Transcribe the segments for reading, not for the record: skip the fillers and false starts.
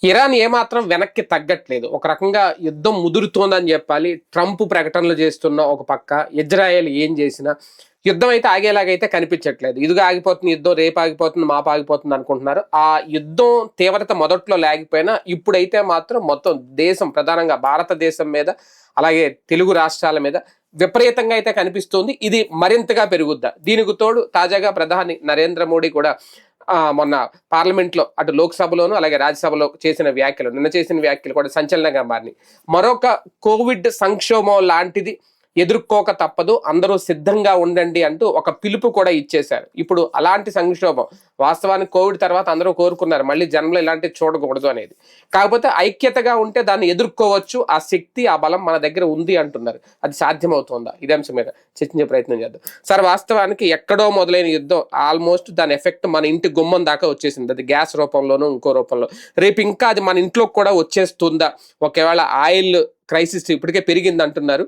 Iran ఏమాత్రం వెనక్కి తగ్గట్లేదు. ఒక రకంగా యుద్ధం ముదురుతోందని చెప్పాలి. ట్రంప్ ప్రకటనలు చేస్తున్న ఒక పక్క, ఇజ్రాయెల్ ఏం చేసినా యుద్ధం అయితే ఆగేలాగైతే కనిపించట్లేదు. ఇదిగా ఆగిపోతుంది యుద్ధం, రేపు ఆగిపోతుంది, మాపు ఆగిపోతుంది అనుకుంటున్నారు. ఆ యుద్ధం తీవ్రత మొదట్లో లేకపోయినా ఇప్పుడైతే మాత్రం మొత్తం దేశం, ప్రధానంగా భారతదేశం మీద, అలాగే తెలుగు రాష్ట్రాల మీద విపరీతంగా అయితే కనిపిస్తుంది. ఇది మరింతగా పెరుగుద్దా? దీనికి తోడు తాజాగా ప్రధాని నరేంద్ర మోడీ కూడా మొన్న పార్లమెంట్ లో, అటు లోక్సభలోను అలాగే రాజ్యసభలో నిన్న చేసిన వ్యాఖ్యలు కూడా సంచలనంగా మారినాయి. మరొక కోవిడ్ సంక్షోభం లాంటిది ఎదుర్కోక తప్పదు, అందరూ సిద్ధంగా ఉండండి అంటూ ఒక పిలుపు కూడా ఇచ్చేశారు. ఇప్పుడు అలాంటి సంక్షోభం, వాస్తవానికి కోవిడ్ తర్వాత అందరూ కోరుకున్నారు మళ్ళీ జన్మలో ఇలాంటివి చూడకూడదు అనేది. కాకపోతే ఐక్యతగా ఉంటే దాన్ని ఎదుర్కోవచ్చు, ఆ శక్తి, ఆ బలం మన దగ్గర ఉంది అంటున్నారు. అది సాధ్యమవుతుందా? ఇదే అంశం మీద చర్చించే ప్రయత్నం చేద్దాం. సార్, వాస్తవానికి ఎక్కడో మొదలైన యుద్ధం ఆల్మోస్ట్ దాని ఎఫెక్ట్ మన ఇంటి గుమ్మం దాకా వచ్చేసింది. అది గ్యాస్ రూపంలోనూ ఇంకో రూపంలో. రేపు ఇంకా అది మన ఇంట్లో కూడా వచ్చేస్తుందా? ఒకవేళ ఆయిల్ క్రైసిస్ ఇప్పటికే పెరిగింది అంటున్నారు.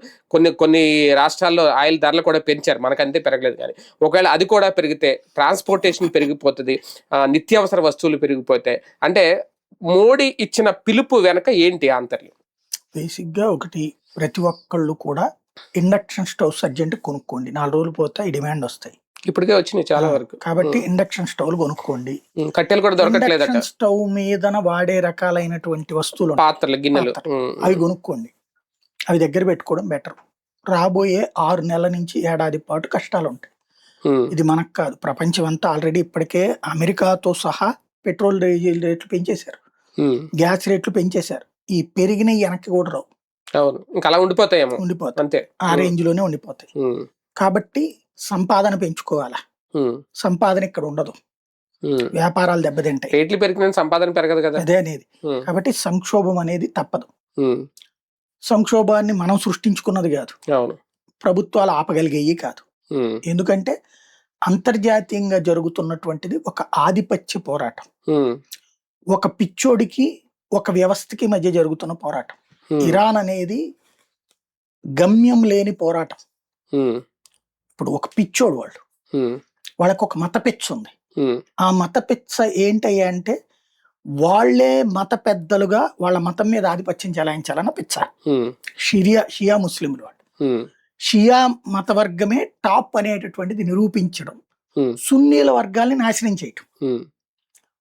కొన్ని రాష్ట్రాల్లో ఆయిల్ ధరలు కూడా పెంచారు, మనకంతే పెరగలేదు. కానీ ఒకవేళ అది కూడా పెరిగితే ట్రాన్స్పోర్టేషన్ పెరిగిపోతుంది, నిత్యావసర వస్తువులు పెరిగిపోతాయి. అంటే మోడీ ఇచ్చిన పిలుపు వెనక ఏంటి ఆంతర్యం? బేసిక్గా ఒకటి, ప్రతి ఒక్కళ్ళు కూడా ఇండక్షన్ స్టవ్స్ అర్జెంట్ కొనుక్కోండి, 4 రోజులు పోతే ఈ డిమాండ్ వస్తాయి. ఇప్పటికే వచ్చినాయి చాలా వరకు. కాబట్టి ఇండక్షన్ స్టవ్లు కొనుక్కోండి. కట్టెలు కూడా దొరకట్లేదు. ఇండక్షన్ స్టవ్ మీదన వాడే రకాలైనటువంటి వస్తువులు, పాత్రలు, గిన్నెలు, అవి కొనుక్కోండి. అవి దగ్గర పెట్టుకోవడం బెటర్. రాబోయే 6 నెలల నుంచి ఏడాది పాటు కష్టాలు ఉంటాయి. ఇది మనకు కాదు, ప్రపంచం అంతా ఆల్రెడీ ఇప్పటికే అమెరికాతో సహా పెట్రోల్ డీజిల్ రేట్లు పెంచేశారు, గ్యాస్ రేట్లు పెంచేశారు. ఈ పెరిగిన వెనక్కి కూడా రావు. ఇంకా అలా ఉండిపోతాయి, అంతే, ఆ రేంజ్ లోనే ఉండిపోతాయి. కాబట్టి సంపాదన పెంచుకోవాలా, సంపాదన ఇక్కడ ఉండదు, వ్యాపారాలు దెబ్బతింటాయి, రేట్లు పెరిగిన సంపాదన పెరగదు కదా, అదే అనేది. కాబట్టి సంక్షోభం అనేది తప్పదు. సంక్షోభాన్ని మనం సృష్టించుకున్నది కాదు, ప్రభుత్వాలు ఆపగలిగేవి కాదు. ఎందుకంటే అంతర్జాతీయంగా జరుగుతున్నటువంటిది ఒక ఆధిపత్య పోరాటం, ఒక పిచ్చోడికి ఒక వ్యవస్థకి మధ్య జరుగుతున్న పోరాటం. ఇరాన్ అనేది గమ్యం లేని పోరాటం. ఇప్పుడు ఒక పిచ్చోడు, వాళ్ళకు ఒక మత పెచ్చ ఉంది. ఆ మత పెచ్చ ఏంటయ్యా అంటే, వాళ్లే మత పెద్దలుగా వాళ్ళ మతం మీద ఆధిపత్యం చెలాయించాలన్న పిచ్చ. షియా ముస్లింలు వాళ్ళు, షియా మత వర్గమే టాప్ అనేటటువంటిది నిరూపించడం, సున్నీల వర్గాల్ని నాశనం చేయటం,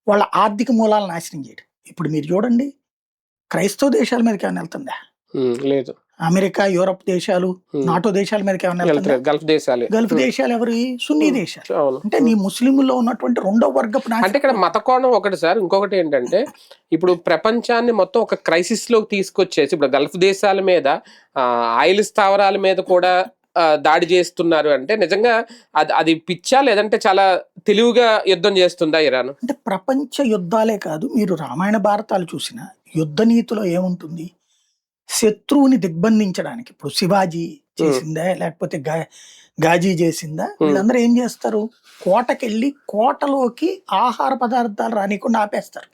వాళ్ళ ఆర్థిక మూలాలను నాశనం చేయడం. ఇప్పుడు మీరు చూడండి, క్రైస్తవ దేశాల మీదకి ఏమైనా వెళ్తుందా? లేదు. అమెరికా, యూరప్ దేశాలు, నాటో దేశాల మీదకి ఏమైనా వెళ్తుందా? గల్ఫ్ దేశాలు ఎవరు? సున్నీ దేశాలు. అంటే నీ ముస్లింలో ఉన్నటువంటి రెండో వర్గపు. అంటే ఇక్కడ మత కోణం ఒకటి సార్, ఇంకొకటి ఏంటంటే ఇప్పుడు ప్రపంచాన్ని మొత్తం ఒక క్రైసిస్ లోకి తీసుకొచ్చేసి ఇప్పుడు గల్ఫ్ దేశాల మీద, ఆయిల్ స్థావరాల మీద కూడా దాడి చేస్తున్నారు. అంటే నిజంగా అది పిచ్చా, లేదంటే చాలా తెలివిగా యుద్ధం చేస్తుందా ఇరాన్? అంటే ప్రపంచ యుద్ధాలే కాదు, మీరు రామాయణ భారతాలు చూసిన యుద్ధ నీతిలో ఏముంటుంది? శత్రువుని దిగ్బంధించడానికి. ఇప్పుడు శివాజీ చేసిందా, లేకపోతే గాజీ చేసిందా? వీళ్ళందరూ ఏం చేస్తారు? కోటకెళ్ళి కోటలోకి ఆహార పదార్థాలు రానికుండా ఆపేస్తారు.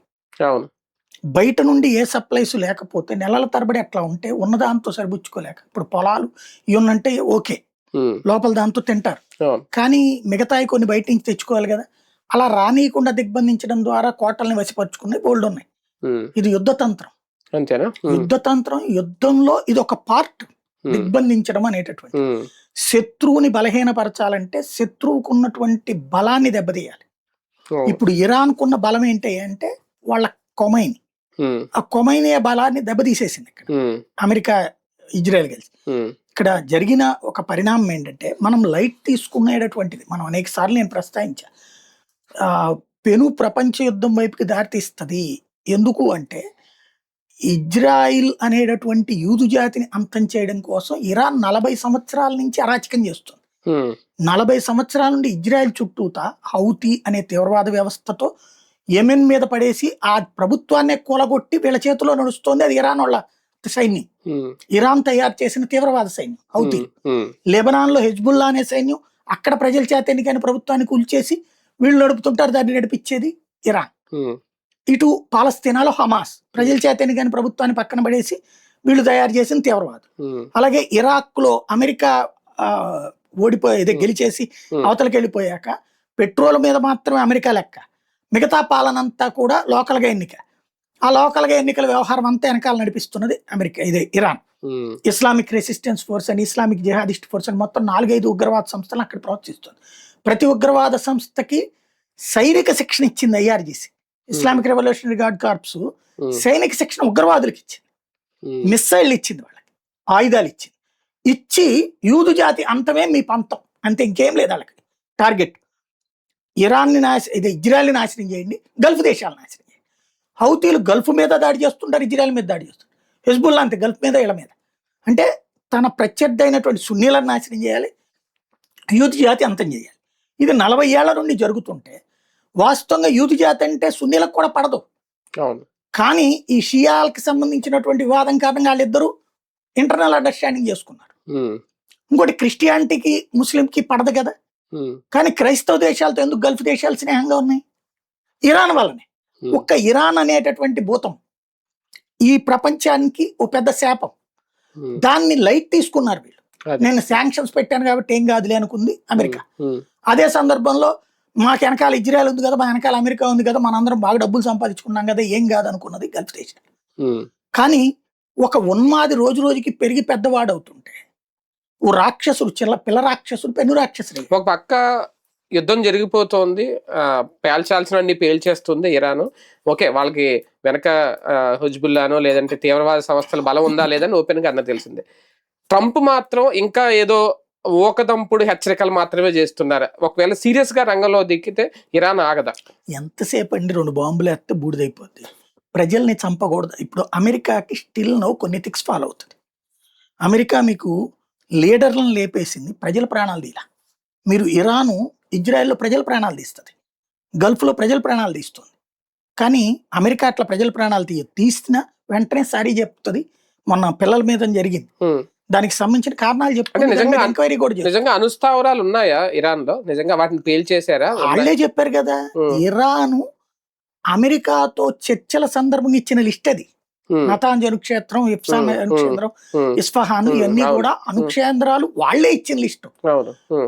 బయట నుండి ఏ సప్లైస్ లేకపోతే నెలల తరబడి అట్లా ఉంటే ఉన్నదాంతో సరిపుచ్చుకోలేక, ఇప్పుడు పొలాలు ఇవన్నంటే ఓకే, లోపల దాంతో తింటారు, కానీ మిగతాయి కొన్ని బయట నుంచి తెచ్చుకోవాలి కదా. అలా రానియకుండా దిగ్బంధించడం ద్వారా కోటల్ని వసిపరుచుకునే బోల్డ్ ఉన్నాయి. ఇది యుద్ధతంత్రం. అంతేనా? యుద్ధతంత్రం, యుద్ధంలో ఇది ఒక పార్ట్, దిగ్బంధించడం అనేటటువంటి. శత్రువుని బలహీనపరచాలంటే శత్రువుకు ఉన్నటువంటి బలాన్ని దెబ్బతీయాలి. ఇప్పుడు ఇరాన్ కున్న బలం ఏంటి అంటే వాళ్ళ కొమైని, ఆ కొమైని బలాన్ని దెబ్బతీసేసింది ఇక్కడ అమెరికా, ఇజ్రాయెల్ కలిసి. ఇక్కడ జరిగిన ఒక పరిణామం ఏంటంటే, మనం లైట్ తీసుకునేటటువంటిది మనం అనేక సార్లు నేను ప్రస్తావించా, పెను ప్రపంచ యుద్ధం వైపుకి దారితీస్తుంది. ఎందుకు అంటే, ఇజ్రాయిల్ అనేటటువంటి యూదు జాతిని అంతం చేయడం కోసం ఇరాన్ 40 సంవత్సరాల నుంచి అరాచకం చేస్తుంది. 40 సంవత్సరాల నుండి ఇజ్రాయిల్ చుట్టూతా హౌతీ అనే తీవ్రవాద వ్యవస్థతో యెమెన్ మీద పడేసి ఆ ప్రభుత్వాన్ని కూలగొట్టి వీళ్ళ చేతిలో నడుస్తోంది. అది ఇరాన్ వాళ్ళ సైన్యం, ఇరాన్ తయారు చేసిన తీవ్రవాద సైన్యం హౌతీ. లెబనాన్ లో హెజ్బుల్లా అనే సైన్యం, అక్కడ ప్రజల చేత ఎన్నికైన ప్రభుత్వాన్ని కూల్చేసి వీళ్ళు నడుపుతుంటారు, దాన్ని నడిపించేది ఇరాన్. ఇటు పాలస్తీనాలో హమాస్, ప్రజల చేత ఎన్నికైన ప్రభుత్వాన్ని పక్కన పడేసి వీళ్ళు తయారు చేసిన తీవ్రవాదం. అలాగే ఇరాక్ లో అమెరికా గెలిచేసి అవతలకి వెళ్ళిపోయాక పెట్రోల్ మీద మాత్రమే అమెరికా లెక్క, మిగతా పాలనంతా కూడా లోకల్గా ఎన్నిక. ఆ లోకల్గా ఎన్నికల వ్యవహారం అంతా వెనకాల నడిపిస్తున్నది అమెరికా, ఇదే ఇరాన్. ఇస్లామిక్ రెసిస్టెన్స్ ఫోర్స్ అని, ఇస్లామిక్ జిహాదిస్ట్ ఫోర్స్ అని మొత్తం 4-5 ఉగ్రవాద సంస్థలను అక్కడ ప్రోత్సహిస్తుంది. ప్రతి ఉగ్రవాద సంస్థకి సైనిక శిక్షణ ఇచ్చింది IRGC, Islamic Revolutionary Guard Corps. సైనిక శిక్షణ ఉగ్రవాదులకు ఇచ్చింది, మిస్సైళ్ళు ఇచ్చింది, వాళ్ళకి ఆయుధాలు ఇచ్చింది. ఇచ్చి యూదు జాతి అంతమే మీ పంతం, అంతే, ఇంకేం లేదు వాళ్ళకి టార్గెట్. ఇరాన్ని ఇది ఇజ్రాయల్ని నాశనం చేయండి, గల్ఫ్ దేశాలను నాశనం చేయండి. హౌతీలు గల్ఫ్ మీద దాడి చేస్తుంటారు, ఇజ్రాయల్ మీద దాడి చేస్తుంటారు. హెజ్బుల్లా అంతే, గల్ఫ్ మీద ఇళ్ళ మీద. అంటే తన ప్రత్యర్థి అయినటువంటి సున్నీలను నాశనం చేయాలి, యూత్ జాతి అంతం చేయాలి. ఇది 40 ఏళ్ల నుండి జరుగుతుంటే వాస్తవంగా యూత్ జాతి అంటే సున్నీలకు కూడా పడదు. కానీ ఈ షియాలకు సంబంధించినటువంటి వివాదం కారణంగా వాళ్ళిద్దరూ ఇంటర్నల్ అండర్స్టాండింగ్ చేసుకున్నారు. ఇంకోటి క్రిస్టియానిటీకి ముస్లింకి పడదు కదా. కానీ క్రైస్తవ దేశాలతో ఎందుకు గల్ఫ్ దేశాలు స్నేహంగా ఉన్నాయి? ఇరాన్ వల్లనే. ఒక్క ఇరాన్ అనేటటువంటి భూతం ఈ ప్రపంచానికి ఓ పెద్ద శాపం. దాన్ని లైట్ తీసుకున్నారు వీళ్ళు. నేను శాంక్షన్స్ పెట్టాను కాబట్టి ఏం కాదులే అనుకుంది అమెరికా. అదే సందర్భంలో మాకు వెనకాల ఇజ్రాయల్ ఉంది కదా, మా వెనకాల అమెరికా ఉంది కదా, మనందరం బాగా డబ్బులు సంపాదించుకున్నాం కదా, ఏం కాదు అనుకున్నది గల్ఫ్ దేశం. కానీ ఒక ఉన్మాది రోజు రోజుకి పెరిగి పెద్దవాడు అవుతుంటే ఓ రాక్షసుడు, పిల్ల రాక్షసుడు, పెను రాక్షసుడు. ఒక పక్క యుద్ధం జరిగిపోతోంది, పేల్చాల్సిన పేల్చేస్తుంది ఇరాన్. ఓకే, వాళ్ళకి వెనక హెజ్బుల్లానో లేదంటే తీవ్రవాద సంస్థల బలం ఉందా లేదని ఓపెన్ గా అన్న తెలిసిందే. ట్రంప్ మాత్రం ఇంకా ఏదో ఓకదంపుడు హెచ్చరికలు మాత్రమే చేస్తున్నారు. ఒకవేళ సీరియస్ గా రంగంలో దిక్కితే ఇరాన్ ఆగదా? ఎంతసేపు అండి, 2 బాంబులు వేస్తే బూడిదైపోద్ది. ప్రజల్ని చంపకూడదు. ఇప్పుడు అమెరికాకి స్టిల్ నో కొన్ని థిక్స్ ఫాలో అవుతుంది. అమెరికా మీకు లీడర్లను లేపేసింది, ప్రజల ప్రాణాలు తీలా. మీరు ఇరాను ఇజ్రాయెల్లో ప్రజల ప్రాణాలు తీస్తుంది, గల్ఫ్లో ప్రజల ప్రాణాలు తీస్తుంది. కానీ అమెరికా అట్లా ప్రజల ప్రాణాలు తీసినా వెంటనే సారీ చెప్తుంది. మొన్న పిల్లల మీద జరిగింది, దానికి సంబంధించిన కారణాలు చెప్తుంది. ఎంక్వైరీ కూడా నిజంగా అనుస్థావరాలు ఉన్నాయా ఇరాన్ లో? నిజంగా వాటిని పేల్చేశారా? వాళ్ళే చెప్పారు కదా. ఇరాను అమెరికాతో చర్చల సందర్భంగా ఇచ్చిన లిస్ట్ అది. నతాంజ్ అణుక్షేత్రం, ఇఫ్సాన్ అణుక్షేత్రం, ఇస్ఫహాన్, ఇవన్నీ కూడా అణుక్షేత్రాలు వాళ్లే ఇచ్చిన లిస్టు.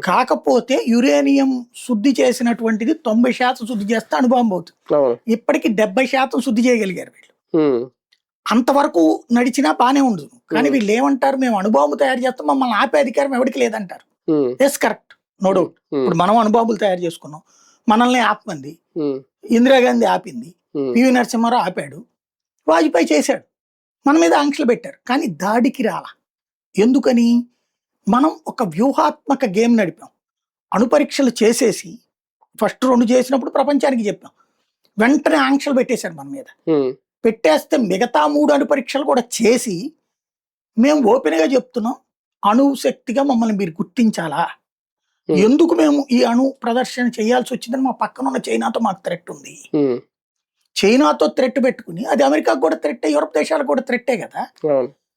కాకపోతే యురేనియం శుద్ధి చేసినటువంటిది 90% శుద్ధి చేస్తే అణుబాంబు అవుతుంది. ఇప్పటికి 70% శుద్ధి చేయగలిగారు వీళ్ళు. అంతవరకు నడిచినా బానే ఉండదు. కానీ వీళ్ళు ఏమంటారు, మేము అణుబాంబు తయారు చేస్తాం, మమ్మల్ని ఆపే అధికారం ఎవరికి లేదంటారు. Yes, correct, no doubt. ఇప్పుడు మనం అణుబాంబులు తయారు చేసుకున్నాం, మనల్ని ఆపమంది. ఇందిరాగాంధీ ఆపింది, పివి నరసింహారావు ఆపాడు, వాజ్పేయి చేశాడు, మన మీద ఆంక్షలు పెట్టారు. కానీ దాడికి రాలా. ఎందుకని? మనం ఒక వ్యూహాత్మక గేమ్ నడిపాం. అణు పరీక్షలు చేసేసి ఫస్ట్ 2 చేసినప్పుడు ప్రపంచానికి చెప్పాం, వెంటనే ఆంక్షలు పెట్టేశారు మన మీద. పెట్టేస్తే మిగతా 3 అణు పరీక్షలు కూడా చేసి మేము ఓపెన్ గా చెప్తున్నాం, అణు శక్తిగా మమ్మల్ని మీరు గుర్తించాలా, ఎందుకు మేము ఈ అణు ప్రదర్శన చేయాల్సి వచ్చిందని మా పక్కన ఉన్న చైనాతో మాకు థ్రెట్ ఉంది. చైనాతో థ్రెట్ పెట్టుకుని అది అమెరికాకు కూడా థ్రెట్టే, యూరప్ దేశాలకు కూడా థ్రెట్టే కదా.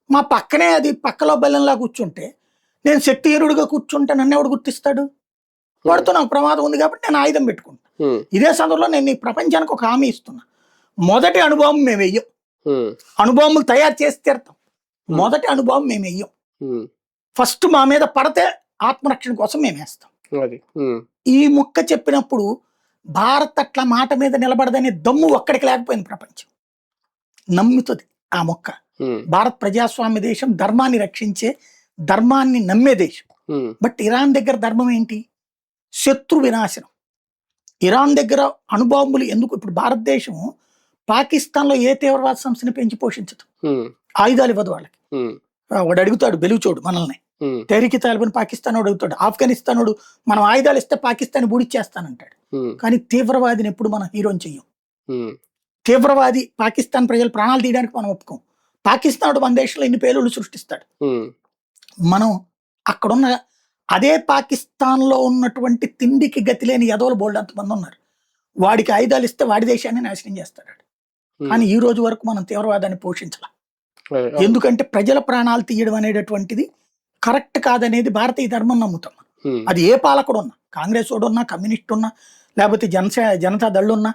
మా పక్కనే అది పక్కలో బెల్లంలా కూర్చుంటే, నేను శక్తిహీనుడిగా కూర్చుంటే నన్ను ఎవడు గుర్తిస్తాడు? వాడితో నాకు ప్రమాదం ఉంది కాబట్టి నేను ఆయుధం పెట్టుకుంటా. ఇదే సందర్భంలో నేను ఈ ప్రపంచానికి ఒక హామీ ఇస్తున్నా, మొదటి అణుబాంబు మేము వెయ్యం. అణుబాంబులు తయారు చేసి తీరుతాం, మొదటి అణుబాంబు మేము వెయ్యం. ఫస్ట్ మా మీద పడితే ఆత్మరక్షణ కోసం మేము వేస్తాం. ఈ ముక్క చెప్పినప్పుడు భారత్ అట్లా మాట మీద నిలబడదనే దమ్ము ఒక్కడికి లేకపోయింది. ప్రపంచం నమ్ముతుంది ఆ మొక్క. భారత్ ప్రజాస్వామ్య దేశం, ధర్మాన్ని రక్షించే, ధర్మాన్ని నమ్మే దేశం. బట్ ఇరాన్ దగ్గర ధర్మం ఏంటి? శత్రు వినాశనం. ఇరాన్ దగ్గర అణుబాంబులు ఎందుకు? ఇప్పుడు భారతదేశం పాకిస్తాన్ లో ఏ తీవ్రవాద సంస్థని పెంచి పోషించదు, ఆయుధాలు ఇవ్వదు వాళ్ళకి. వాడు అడుగుతాడు బెలుచోడు మనల్ని, తెహ్రీక్ తాలిబాన్ పాకిస్తాన్ అడుగుతాడు, ఆఫ్ఘనిస్తాన్ వాడు మనం ఆయుధాలు ఇస్తే పాకిస్తాన్ బూడిచ్చేస్తానంటాడు. కానీ తీవ్రవాదిని ఎప్పుడు మనం హీరోని చెయ్యం. తీవ్రవాది పాకిస్తాన్ ప్రజలు ప్రాణాలు తీయడానికి మనం ఒప్పుకోం. పాకిస్తాన్ మన దేశంలో ఎన్ని పేలుళ్ళు సృష్టిస్తాడు. మనం అక్కడున్న అదే పాకిస్తాన్ లో ఉన్నటువంటి తిండికి గతి లేని యదవులు బోల్డ్ అంతమంది ఉన్నారు. వాడికి ఆయుధాలు ఇస్తే వాడి దేశాన్ని నాశనం చేస్తాడు. కానీ ఈ రోజు వరకు మనం తీవ్రవాదాన్ని పోషించాల. ఎందుకంటే ప్రజల ప్రాణాలు తీయడం అనేటటువంటిది కరెక్ట్ కాదనేది భారతీయ ధర్మం నమ్ముతాం. అది ఏ పాలకుడు ఉన్నా, కాంగ్రెస్ వాడు ఉన్నా, కమ్యూనిస్ట్ ఉన్నా, లేకపోతే జనతా దళ్ ఉన్నా,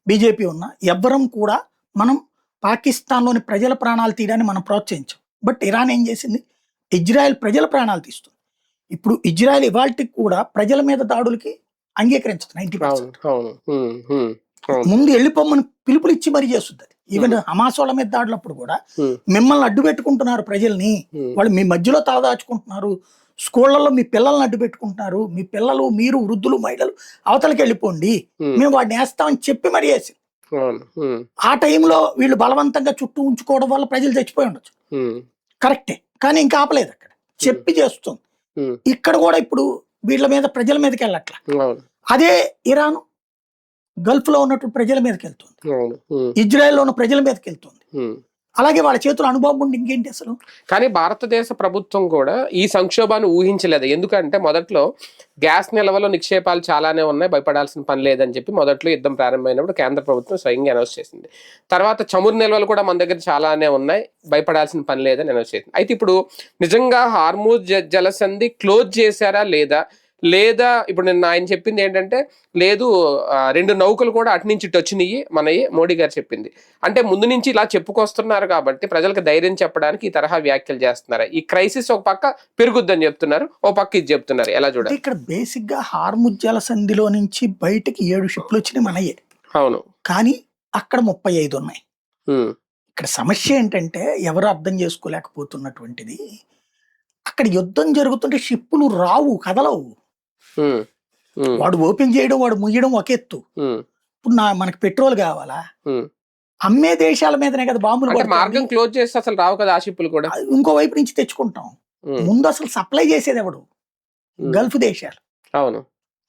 బీజేపీ ఉన్నా, ఎవ్వరం కూడా మనం పాకిస్తాన్లోని ప్రజల ప్రాణాలు తీయడాన్ని మనం ప్రోత్సహించాం. బట్ ఇరాన్ ఏం చేసింది? ఇజ్రాయెల్ ప్రజల ప్రాణాలు తీస్తుంది. ఇప్పుడు ఇజ్రాయెల్ ఇవాళకి కూడా ప్రజల మీద దాడులకి అంగీకరించదు 90%. ముందు వెళ్ళిపోమని పిలుపులు ఇచ్చి మరీ చేస్తుంది అది. ఈవెన్ హమాస్ వాళ్ళ మీద దాడులప్పుడు కూడా మిమ్మల్ని అడ్డు పెట్టుకుంటున్నారు ప్రజల్ని, వాళ్ళు మీ మధ్యలో తలదాచుకుంటున్నారు, స్కూళ్లలో మీ పిల్లల్ని అడ్డు పెట్టుకుంటున్నారు, మీ పిల్లలు మీరు వృద్ధులు మహిళలు అవతలకి వెళ్ళిపోండి, మేము వాడిని వేస్తామని చెప్పి మరీ వేసి ఆ టైంలో వీళ్ళు బలవంతంగా చుట్టూ ఉంచుకోవడం వల్ల ప్రజలు చచ్చిపోయి ఉండొచ్చు, కరెక్టే. కానీ ఇంకా ఆపలేదు, అక్కడ చెప్పి చేస్తుంది. ఇక్కడ కూడా ఇప్పుడు వీళ్ళ మీద ప్రజల మీదకి వెళ్ళట్లా, అదే ఇరాన్ గల్ఫ్ లో ఉన్నటువంటి ప్రజల మీదకి వెళ్తుంది, ఇజ్రాయెల్లో ఉన్న ప్రజల మీదకి వెళ్తుంది. అలాగే వాళ్ళ చేతులు అనుభవం ఉండి ఇంకేంటి అసలు. కానీ భారతదేశ ప్రభుత్వం కూడా ఈ సంక్షోభాన్ని ఊహించలేదు. ఎందుకంటే మొదట్లో గ్యాస్ నిల్వలో నిక్షేపాలు చాలానే ఉన్నాయి, భయపడాల్సిన పని లేదని చెప్పి మొదట్లో యుద్ధం ప్రారంభమైనప్పుడు కేంద్ర ప్రభుత్వం స్వయంగా అనౌన్స్ చేసింది. తర్వాత చమురు నిల్వలు కూడా మన దగ్గర చాలానే ఉన్నాయి, భయపడాల్సిన పని లేదని అనౌన్స్ చేసింది. అయితే ఇప్పుడు నిజంగా హార్మూజ్ జలసంధి క్లోజ్ చేశారా లేదా ఇప్పుడు నిన్న ఆయన చెప్పింది ఏంటంటే లేదు, 2 నౌకలు కూడా అటు నుంచి ఇటు వచ్చినాయి మనవి, మోడీ గారు చెప్పింది. అంటే ముందు నుంచి ఇలా చెప్పుకొస్తున్నారు కాబట్టి ప్రజలకు ధైర్యం చెప్పడానికి ఈ తరహా వ్యాఖ్యలు చేస్తున్నారు. ఈ క్రైసిస్ ఒక పక్క పెరుగుద్దని చెప్తున్నారు, ఒక పక్క ఇది చెప్తున్నారు, ఎలా చూడాలి? ఇక్కడ బేసిక్ గా హార్ముజ్ జలసంధిలో నుంచి బయటకి 7 షిప్లు వచ్చినాయి మనయే. అవును, కానీ అక్కడ 35 ఉన్నాయి. ఇక్కడ సమస్య ఏంటంటే ఎవరు అర్థం చేసుకోలేకపోతున్నటువంటిది, అక్కడ యుద్ధం జరుగుతుంటే షిప్పులు రావు, కదలవు. వాడు ఓపెన్ చేయడం వాడు ముయ్యడం ఒక ఎత్తు. ఇప్పుడు మనకి పెట్రోల్ కావాలా, అమ్మే దేశాల మీదనే కదా బాంబులు. మార్గం క్లోజ్ చేస్తే అసలు రావు కదా ఆ షిప్పులు కూడా, ఇంకో వైపు నుంచి తెచ్చుకుంటాం. ముందు అసలు సప్లై చేసేది ఎవడు? గల్ఫ్ దేశాలు. అవును,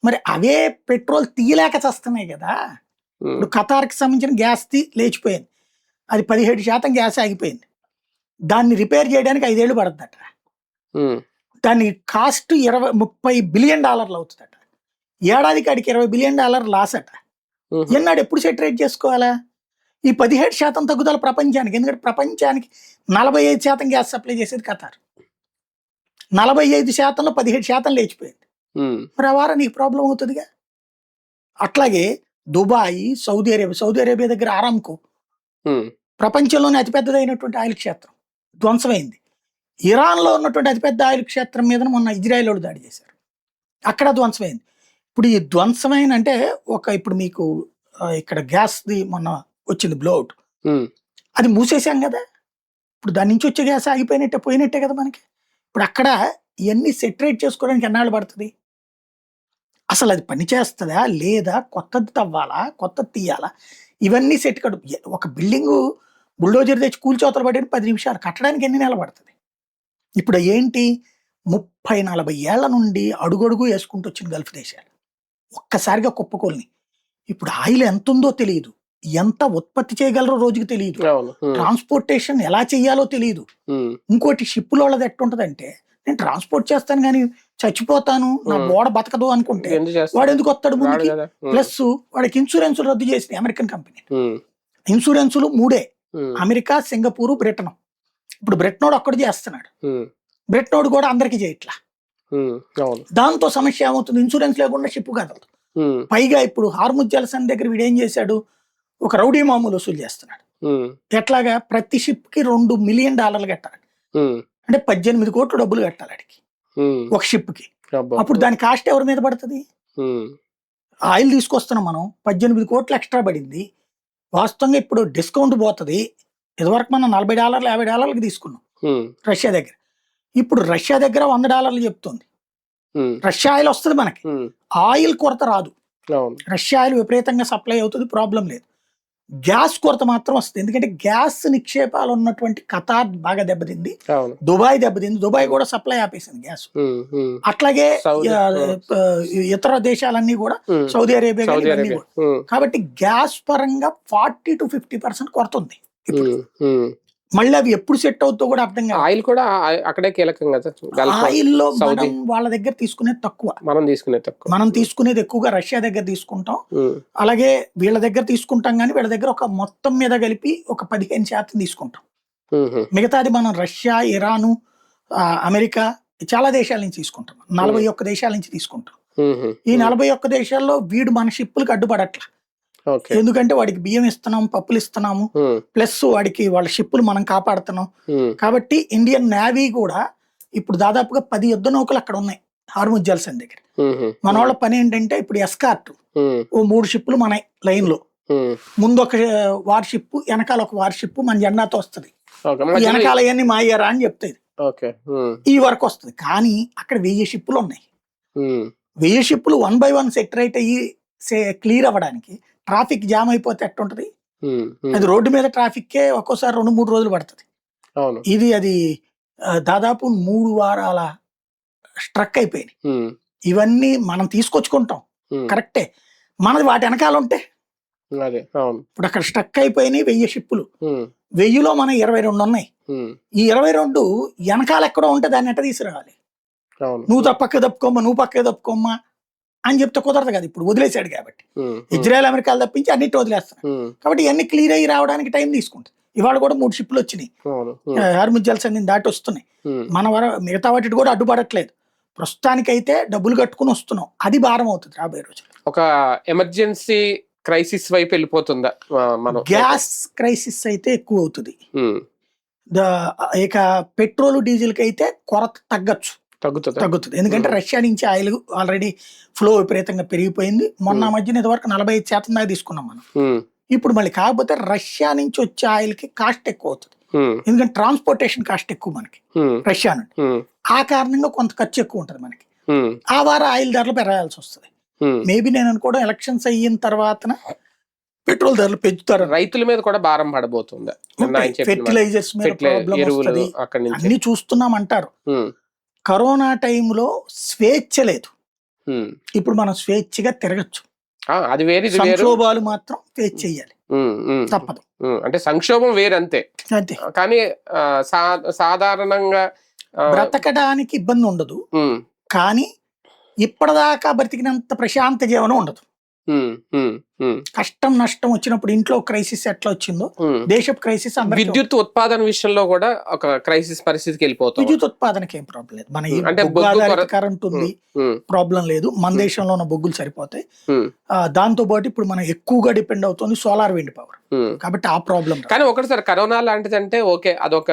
మరి అవే పెట్రోల్ తీయలేక చేస్తున్నాయి కదా. ఇప్పుడు ఖతార్కి సంబంధించిన గ్యాస్ లేచిపోయింది, అది 17% గ్యాస్ ఆగిపోయింది. దాన్ని రిపేర్ చేయడానికి 5 ఏళ్ళు పడుతుందట. దాని కాస్ట్ $30 బిలియన్ అవుతుందట. ఏడాదికి అడికి $20 బిలియన్ లాస్ అట. ఎన్నాడు ఎప్పుడు సెటరేట్ చేసుకోవాలా? ఈ 17% తగ్గుదల ప్రపంచానికి. ఎందుకంటే ప్రపంచానికి 45% గ్యాస్ సప్లై చేసేది ఖతార్, 45%లో 17% లేచిపోయింది. మరి ఆ వారం నీకు ప్రాబ్లం అవుతుందిగా. అట్లాగే దుబాయ్, సౌదీ అరేబియా దగ్గర ఆరామ్కో ప్రపంచంలోనే అతిపెద్దదైనటువంటి ఆయిల్ క్షేత్రం ధ్వంసమైంది. ఇరాన్లో ఉన్నటువంటి అతిపెద్ద ఆయిల్ క్షేత్రం మీద మొన్న ఇజ్రాయెల్ వాళ్ళు దాడి చేశారు, అక్కడ ధ్వంసమైంది. ఇప్పుడు ఈ ధ్వంసమైన అంటే ఇప్పుడు మీకు ఇక్కడ గ్యాస్ది మొన్న వచ్చింది బ్లోఅవుట్, అది మూసేసాం కదా. ఇప్పుడు దాని నుంచి వచ్చే గ్యాస్ పోయినట్టే కదా మనకి. ఇప్పుడు అక్కడ ఇవన్నీ సెటరేట్ చేసుకోవడానికి ఎన్నాళ్ళు పడుతుంది? అసలు అది పని చేస్తుందా లేదా, కొత్తది తవ్వాలా, కొత్తది తీయాలా, ఇవన్నీ సెట్ కడు. ఒక బిల్డింగు బుల్డోజర్ తెచ్చి కూల్చోతలు పడిన 10 నిమిషాలు కట్టడానికి ఎన్ని నెలలు పడుతుంది? ఇప్పుడు ఏంటి 30-40 ఏళ్ల నుండి అడుగడుగు వేసుకుంటూ వచ్చిన గల్ఫ్ దేశాలు ఒక్కసారిగా కుప్పకూలిని. ఇప్పుడు ఆయిల్ ఎంత ఉందో తెలియదు, ఎంత ఉత్పత్తి చేయగలరో రోజుకి తెలియదు, ట్రాన్స్పోర్టేషన్ ఎలా చెయ్యాలో తెలియదు. ఇంకోటి షిప్పుల వాళ్ళది ఎట్టుంటదంటే, నేను ట్రాన్స్పోర్ట్ చేస్తాను కానీ చచ్చిపోతాను, నా ఓడ బతకదు అనుకుంటే వాడు ఎందుకు వస్తాడు ముందుకి? ప్లస్ వాడికి ఇన్సూరెన్స్ రద్దు చేసింది అమెరికన్ కంపెనీ. ఇన్సూరెన్సులు 3, అమెరికా, సింగపూర్, బ్రిటన్. ఇప్పుడు బ్రిటనోడు అక్కడ చేస్తున్నాడు, బ్రిటనోడు కూడా అందరికి చేయట్లా. దాంతో సమస్య ఏమవుతుంది? ఇన్సూరెన్స్ లేకుండా షిప్ కదలదు. పైగా ఇప్పుడు హార్ముజ్ జలసంధి దగ్గర వీడేం చేశాడు, ఒక రౌడీ మామూలు వసూలు చేస్తున్నాడు. ఎట్లాగా? ప్రతి షిప్ కి $2 మిలియన్ కట్టాలి, అంటే 18 కోట్లు డబ్బులు కట్టాలి అడికి ఒక షిప్ కి. అప్పుడు దాని కాస్ట్ ఎవరి మీద పడుతుంది? ఆయిల్ తీసుకొస్తున్నాం మనం, 18 కోట్లు ఎక్స్ట్రా పడింది. వాస్తవంగా ఇప్పుడు డిస్కౌంట్ పోతుంది. ఇదివరకు మనం $40 $50 తీసుకున్నాం రష్యా దగ్గర. ఇప్పుడు రష్యా దగ్గర $100 చెప్తుంది. రష్యా ఆయిల్ వస్తుంది మనకి, ఆయిల్ కొరత రాదు. రష్యా ఆయిల్ విపరీతంగా సప్లై అవుతుంది, ప్రాబ్లం లేదు. గ్యాస్ కొరత మాత్రం వస్తుంది. ఎందుకంటే గ్యాస్ నిక్షేపాలు ఉన్నటువంటి ఖతార్ బాగా దెబ్బతింది, దుబాయ్ దెబ్బతింది. దుబాయ్ కూడా సప్లై ఆపేసింది గ్యాస్. అట్లాగే ఇతర దేశాలన్నీ కూడా, సౌదీ అరేబియా ఇవన్నీ కూడా. కాబట్టి గ్యాస్ పరంగా 40 to 50% కొరత ఉంది. మళ్ళీ అవి ఎప్పుడు సెట్ అవుతుందో కూడా అర్థం కాదు. ఆయిల్ కూడా అక్కడే కీలకం కదా. ఆయిల్లో మనం వాళ్ళ దగ్గర తీసుకునేది తక్కువ, మనం తీసుకునేది ఎక్కువగా రష్యా దగ్గర తీసుకుంటాం. అలాగే వీళ్ళ దగ్గర తీసుకుంటాం, కానీ వీళ్ళ దగ్గర ఒక మొత్తం మీద కలిపి ఒక 15% తీసుకుంటాం. మిగతాది మనం రష్యా, ఇరాను, అమెరికా చాలా దేశాల నుంచి తీసుకుంటాం. 41 దేశాల నుంచి తీసుకుంటాం. ఈ 41 దేశాల్లో వీడు మన షిప్పులకు అడ్డుపడట్లా. ఎందుకంటే వాడికి బియ్యం ఇస్తున్నాము, పప్పులు ఇస్తున్నాము, ప్లస్ వాడికి వాళ్ళ షిప్పులు మనం కాపాడుతున్నాం. కాబట్టి ఇండియన్ నేవీ కూడా ఇప్పుడు దాదాపుగా 10 యుద్ధ నౌకలు అక్కడ ఉన్నాయి హార్ముజ్ జలసంధి దగ్గర. మన వాళ్ళ పని ఏంటంటే ఇప్పుడు ఎస్కార్ట్ 3 షిప్పులు మన లైన్ లో ఉమ్, ముందు ఒక వార్షిప్, వెనకాల ఒక వార్షిప్ మన జెండాతో వస్తుంది. ఓకే ఈ మధ్యలో వెనకాల అవన్నీ మాయ్యారా అని చెప్తుంది. ఓకే ఉమ్, ఈ వరకు వస్తుంది. కానీ అక్కడ 1000 షిప్పులు ఉన్నాయి. ఉమ్, 1000 షిప్పులు 1 by 1 సెటరేట్ అయ్యి క్లియర్ అవ్వడానికి ట్రాఫిక్ జామ్ అయిపోతే ఎట్టుంటది? ఉమ్, ఉమ్, అది రోడ్డు మీద ట్రాఫిక్కే ఒక్కోసారి 2-3 రోజులు పడుతుంది. అవును అది దాదాపు 3 వారాల స్ట్రక్ అయిపోయింది. ఉమ్, ఇవన్నీ మనం తీసుకొచ్చుకుంటాం ఉమ్, కరెక్టే, మనది వాటి వెనకాల ఉంటే. అదే అవును ఇప్పుడు అక్కడ స్ట్రక్ అయిపోయినాయి 1000 షిప్పులు. ఉమ్, 1000లో మనం 22 ఉన్నాయి. ఉమ్, ఈ 22 వెనకాల ఎక్కడో ఉంటే దాన్ని ఎట్ట తీసుకురావాలి? అవును నువ్వు పక్కకి తప్పుకోమ్మా, నువ్వు పక్కకి తప్పుకోమ్మా అని చెప్తే కుదరదు కదా. ఇప్పుడు వదిలేశాడు కాబట్టి, ఉమ్, ఉమ్, ఇజ్రాయెల్ అమెరికాలు తప్పించి అన్నిటి వదిలేస్తాను ఉమ్, కాబట్టి ఇవన్నీ క్లియర్ అయ్యి రావడానికి టైం తీసుకుంటుంది. ఇవాళ కూడా 3 షిప్పులు వచ్చినాయి, అవును ఉమ్, హార్ముజ్ జలసంధిని దాటి వస్తున్నాయి. ఉమ్, మన మిగతా వాటి కూడా అడ్డుపడట్లేదు. ప్రస్తుతానికైతే డబ్బులు కట్టుకుని వస్తున్నాం. అది భారం అవుతుంది రాబోయే రోజులు. ఒక ఎమర్జెన్సీ క్రైసిస్ వైపు వెళ్ళిపోతుందా మనం? గ్యాస్ క్రైసిస్ అయితే ఎక్కువ అవుతుంది. ఉమ్, ఇక పెట్రోల్ డీజిల్ కి అయితే కొరత తగ్గుతుందా? తగ్గుతుంది. ఎందుకంటే రష్యా నుంచి ఆయిల్ ఆల్రెడీ ఫ్లో విపరీతంగా పెరిగిపోయింది. మొన్న మధ్యన ఇదివరకు 45% దాకా తీసుకున్నాం మనం. ఉమ్, ఇప్పుడు మళ్ళీ కాకపోతే రష్యా నుంచి వచ్చే ఆయిల్ కి కాస్ట్ ఎక్కువ అవుతుంది. ఉమ్, ఎందుకంటే ట్రాన్స్పోర్టేషన్ కాస్ట్ ఎక్కువ మనకి ఉమ్, రష్యా నుండి. ఉమ్, ఆ కారణంగా కొంత ఖర్చు ఎక్కువ ఉంటుంది మనకి. ఉమ్, ఆ వారం ఆయిల్ ధరలు పెరగాల్సి వస్తుంది. ఉమ్. మేబీ నేను అనుకోవడం ఎలక్షన్స్ అయిన తర్వాత పెట్రోల్ ధరలు పెంచుతారు. రైతుల మీద కూడా భారం పడబోతుంది. ఫెర్టిలైజర్స్ మీద ప్రాబ్లం వస్తుంది. అక్కడి నుంచి అన్ని చూస్తున్నాం అంటారు. ఉమ్, కరోనా టైంలో స్వేచ్ఛ లేదు. ఉమ్. ఇప్పుడు మనం స్వేచ్ఛగా తిరగచ్చు. అది వేరు ఇది వేరు. సంక్షోభాలు మాత్రం ఫేస్ చేయాలి, ఉమ్, ఉమ్, తప్పదు. అంటే సంక్షోభం వేరు అంతే. అంతే. కానీ సాధారణంగా బ్రతకడానికి ఇబ్బంది ఉండదు, ఉమ్, కానీ ఇప్పటిదాకా బ్రతికినంత ప్రశాంత జీవనం ఉండదు. ఉమ్, ఉమ్, ఉమ్, కష్టం నష్టం వచ్చినప్పుడు ఇంట్లో క్రైసిస్ ఎట్లా వచ్చిందో ఉమ్. దేశపు క్రైసిస్ విద్యుత్ ఉత్పాదన విషయంలో కూడా ఒక క్రైసిస్ పరిస్థితికి వెళ్ళిపోతాం. విద్యుత్ ఉత్పాదనకి ఏం ప్రాబ్లం లేదు. మన ఈ అంటే బొగ్గు ఆధారిత కరెంట్ ఉంది, ఉమ్, ప్రాబ్లం లేదు. మన దేశంలో ఉన్న బొగ్గులు సరిపోతాయి. ఉమ్, దాంతో పాటు ఇప్పుడు మనం ఎక్కువగా డిపెండ్ అవుతుంది సోలార్ విండ్ పవర్, ఉమ్. కాబట్టి ఆ ప్రాబ్లం. కానీ ఒకటిసారి కరోనా లాంటిదంటే ఓకే, అదొక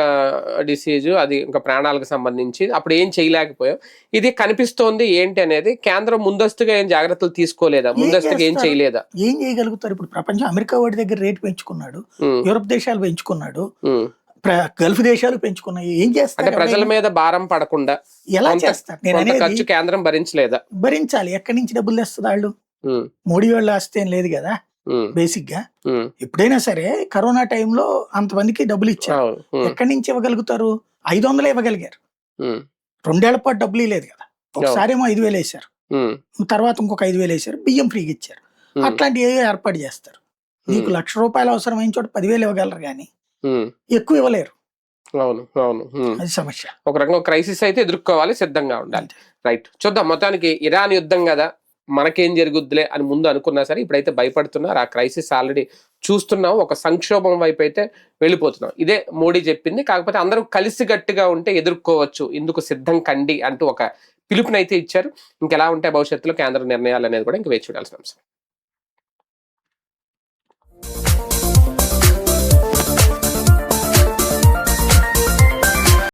డిసీజ్, అది ఇంకా ప్రాణాలకు సంబంధించి అప్పుడు ఏం చేయలేకపోయాం. ఇది కనిపిస్తోంది ఏంటి అనేది కేంద్రం ముందస్తుగా ఏం జాగ్రత్తలు తీసుకోలేదా? ముందస్తుగా ఏం చేయలేదా? ఏం చేయగలుగుతారు? ఇప్పుడు ప్రపంచం అమెరికా వాడి దగ్గర రేట్ పెంచుకున్నాడు, యూరోప్ దేశాలు పెంచుకున్నాడు, గల్ఫ్ దేశాలు పెంచుకున్నాయి. ఏం చేస్తారు? అంటే ప్రజల మీద భారం పడకుండా ఎలా చేస్తారు? నేను అనేది ఖర్చు కేంద్రం భరించలేదా? భరించాలి. ఎక్కడి నుంచి డబ్బులు తెస్తుంది వాళ్ళు? మోడీ వాళ్ళు ఆస్తే ఏం లేదు కదా. బేసిక్ గా ఎప్పుడైనా సరే కరోనా టైంలో అంతమందికి డబ్బులు ఇచ్చారు. ఎక్కడి నుంచి ఇవ్వగలుగుతారు? 500 ఇవ్వగలిగారు. 2 ఏళ్ల పాటు డబ్బులు లేదు కదా. ఒకసారి ఏమో 5,000 వేశారు, తర్వాత ఇంకొక 5,000 వేశారు, బియ్యం ఫ్రీగా ఇచ్చారు. అట్లాంటివి ఏర్పాటు చేస్తారు. నీకు ₹1,00,000 అవసరమైన చోట 10,000 ఇవ్వగలరు, కానీ ఎక్కువ ఇవ్వలేరు. అవును అవును, అది సమస్య. ఒక రకంగా క్రైసిస్ అయితే ఎదుర్కోవాలి, సిద్ధంగా ఉండాలి. రైట్, చూద్దాం. మొత్తానికి ఇరాన్ యుద్ధం కదా, మనకేం జరుగుద్దిలే అని ముందు అనుకున్నా సరే ఇప్పుడైతే భయపడుతున్నారు. ఆ క్రైసిస్ ఆల్రెడీ చూస్తున్నాం, ఒక సంక్షోభం వైపు అయితే వెళ్ళిపోతున్నాం. ఇదే మోడీ చెప్పింది. కాకపోతే అందరూ కలిసి గట్టిగా ఉంటే ఎదుర్కోవచ్చు, ఇందుకు సిద్ధం కండి అంటూ ఒక పిలుపునైతే ఇచ్చారు. ఇంకెలా ఉంటే భవిష్యత్తులో కేంద్ర నిర్ణయాలు అనేది కూడా ఇంక వేచి చూడాల్సిన అంశం.